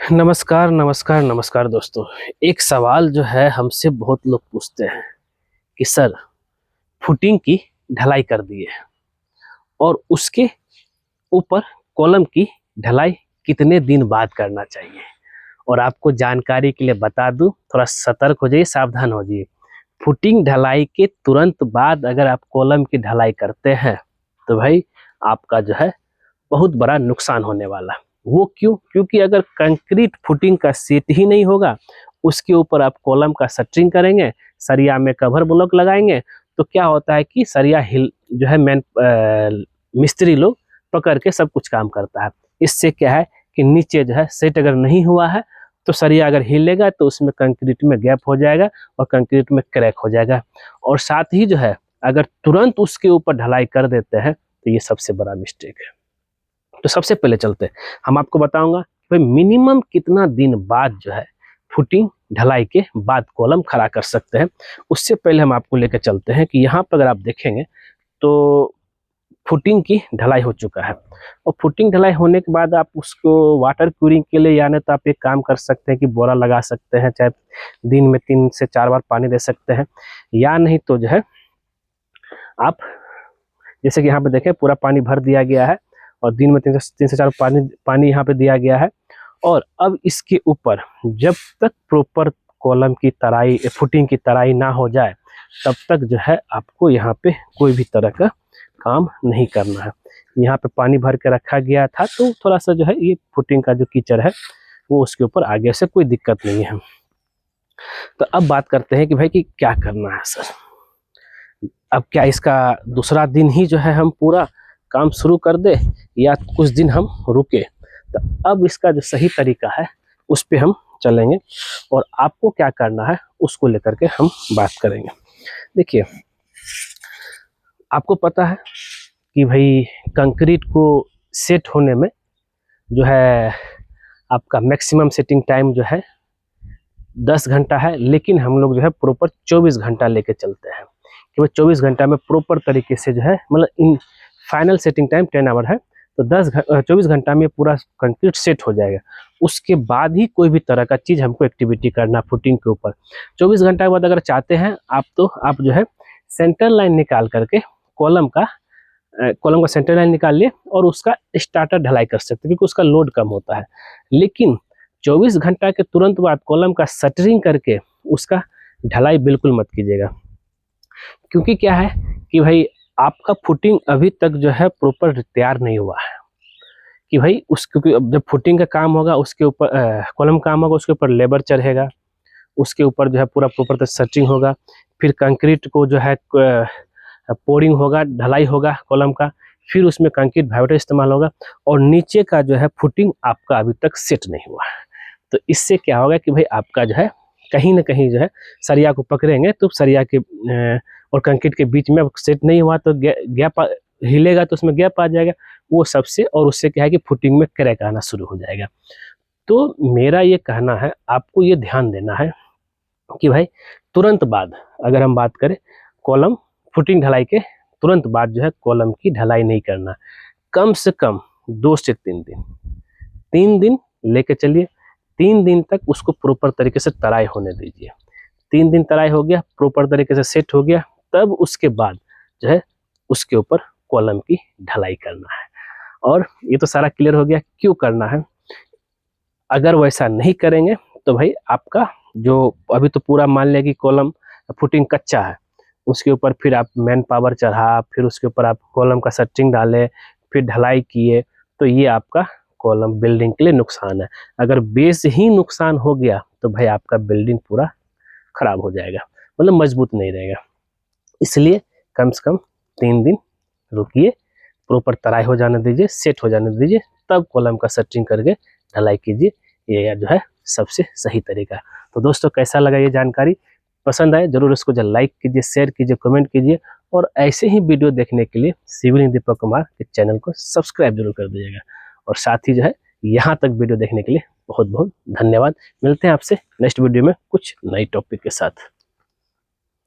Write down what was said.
नमस्कार नमस्कार नमस्कार दोस्तों। एक सवाल जो है हमसे बहुत लोग पूछते हैं कि सर फुटिंग की ढलाई कर दिए और उसके ऊपर कॉलम की ढलाई कितने दिन बाद करना चाहिए। और आपको जानकारी के लिए बता दूं, थोड़ा सतर्क हो जाइए, सावधान हो जाइए। फुटिंग ढलाई के तुरंत बाद अगर आप कॉलम की ढलाई करते हैं तो भाई आपका जो है बहुत बड़ा नुकसान होने वाला। वो क्यों? क्योंकि अगर कंक्रीट फुटिंग का सेट ही नहीं होगा, उसके ऊपर आप कॉलम का शटरिंग करेंगे, सरिया में कवर ब्लॉक लगाएंगे, तो क्या होता है कि सरिया हिल जो है मिस्त्री लोग पकड़ के सब कुछ काम करता है। इससे क्या है कि नीचे जो है सेट अगर नहीं हुआ है तो सरिया अगर हिलेगा तो उसमें कंक्रीट में गैप हो जाएगा और कंक्रीट में क्रैक हो जाएगा। और साथ ही जो है अगर तुरंत उसके ऊपर ढलाई कर देते हैं तो ये सबसे बड़ा मिस्टेक है। तो सबसे पहले चलते हैं, हम आपको बताऊंगा भाई मिनिमम कितना दिन बाद जो है फुटिंग ढलाई के बाद कॉलम खड़ा कर सकते हैं। उससे पहले हम आपको लेकर चलते हैं कि यहाँ पर अगर आप देखेंगे तो फुटिंग की ढलाई हो चुका है। और फुटिंग ढलाई होने के बाद आप उसको वाटर क्यूरिंग के लिए, यानी तो आप एक काम कर सकते हैं कि बोरा लगा सकते हैं, चाहे दिन में 3 से 4 बार पानी दे सकते हैं, या नहीं तो जो है आप जैसे कि यहाँ पे देखें पूरा पानी भर दिया गया है और दिन में 3 से 4 पानी यहाँ पे दिया गया है। और अब इसके ऊपर जब तक प्रॉपर कॉलम की तराई, फुटिंग की तराई ना हो जाए, तब तक जो है आपको यहाँ पे कोई भी तरह का काम नहीं करना है। यहाँ पे पानी भर के रखा गया था तो थोड़ा सा जो है ये फुटिंग का जो कीचड़ है वो उसके ऊपर आगे से कोई दिक्कत नहीं है। तो अब बात करते हैं कि भाई कि क्या करना है सर। अब क्या इसका दूसरा दिन ही जो है हम पूरा काम शुरू कर दे या कुछ दिन हम रुके? तो अब इसका जो सही तरीका है उस पे हम चलेंगे और आपको क्या करना है उसको लेकर के हम बात करेंगे। देखिए, आपको पता है कि भाई कंक्रीट को सेट होने में जो है आपका मैक्सिमम सेटिंग टाइम जो है 10 घंटा है, लेकिन हम लोग जो है प्रॉपर 24 घंटा लेके चलते हैं कि भाई 24 घंटा में प्रॉपर तरीके से जो है, मतलब इन फाइनल सेटिंग टाइम 10 आवर है, तो 24 घंटा में पूरा कंक्रीट सेट हो जाएगा। उसके बाद ही कोई भी तरह का चीज़ हमको एक्टिविटी करना फुटिंग के ऊपर। 24 घंटा के बाद अगर चाहते हैं आप तो आप जो है सेंटर लाइन निकाल करके कॉलम का सेंटर लाइन निकाल लिए और उसका स्टार्टर ढलाई कर सकते हैं, क्योंकि उसका लोड कम होता है। लेकिन 24 घंटा के तुरंत बाद कॉलम का शटरिंग करके उसका ढलाई बिल्कुल मत कीजिएगा। क्योंकि क्या है कि भाई आपका फुटिंग अभी तक जो है प्रॉपर तैयार नहीं हुआ है कि भाई क्योंकि अब जब फुटिंग का काम होगा उसके ऊपर कॉलम काम होगा, उसके ऊपर लेबर चढ़ेगा, उसके ऊपर जो है पूरा प्रॉपर तो शटरिंग होगा, फिर कंक्रीट को जो है पोरिंग होगा, ढलाई होगा कॉलम का, फिर उसमें कंक्रीट वाइब्रेटर इस्तेमाल होगा और नीचे का जो है फुटिंग आपका अभी तक सेट नहीं हुआ है। तो इससे क्या होगा कि भाई आपका जो है कहीं ना कहीं जो है सरिया को पकड़ेंगे तो सरिया के और कंक्रीट के बीच में सेट नहीं हुआ तो गैप हिलेगा तो उसमें गैप आ जाएगा, वो सबसे, और उससे क्या है कि फुटिंग में क्रैक आना शुरू हो जाएगा। तो मेरा ये कहना है, आपको ये ध्यान देना है कि भाई तुरंत बाद अगर हम बात करें कॉलम फुटिंग ढलाई के तुरंत बाद जो है कॉलम की ढलाई नहीं करना। कम से कम 2 से 3 दिन लेके चलिए। 3 दिन तक उसको प्रॉपर तरीके से तराई होने दीजिए। 3 दिन तराई हो गया, प्रॉपर तरीके से सेट हो गया, तब उसके बाद जो है उसके ऊपर कॉलम की ढलाई करना है। और ये तो सारा क्लियर हो गया क्यों करना है। अगर वैसा नहीं करेंगे तो भाई आपका जो अभी तो पूरा मान लिया कि कॉलम फुटिंग कच्चा है, उसके ऊपर फिर आप मैन पावर चढ़ा, फिर उसके ऊपर आप कॉलम का शटरिंग डाले, फिर ढलाई किए, तो ये आपका कॉलम बिल्डिंग के लिए नुकसान है। अगर बेस ही नुकसान हो गया तो भाई आपका बिल्डिंग पूरा खराब हो जाएगा, मतलब मजबूत नहीं रहेगा। इसलिए कम से कम 3 दिन रुकिए, प्रॉपर तराई हो जाने दीजिए, सेट हो जाने दीजिए, तब कॉलम का शटरिंग करके ढलाई कीजिए। ये जो है सबसे सही तरीका है। तो दोस्तों, कैसा लगा ये जानकारी? पसंद आए जरूर इसको जो लाइक कीजिए, शेयर कीजिए, कमेंट कीजिए, और ऐसे ही वीडियो देखने के लिए सिविल इंजीनियर दीपक कुमार के चैनल को सब्सक्राइब जरूर कर दीजिएगा। और साथ ही जो है यहाँ तक वीडियो देखने के लिए बहुत बहुत धन्यवाद। मिलते हैं आपसे नेक्स्ट वीडियो में कुछ नई टॉपिक के साथ।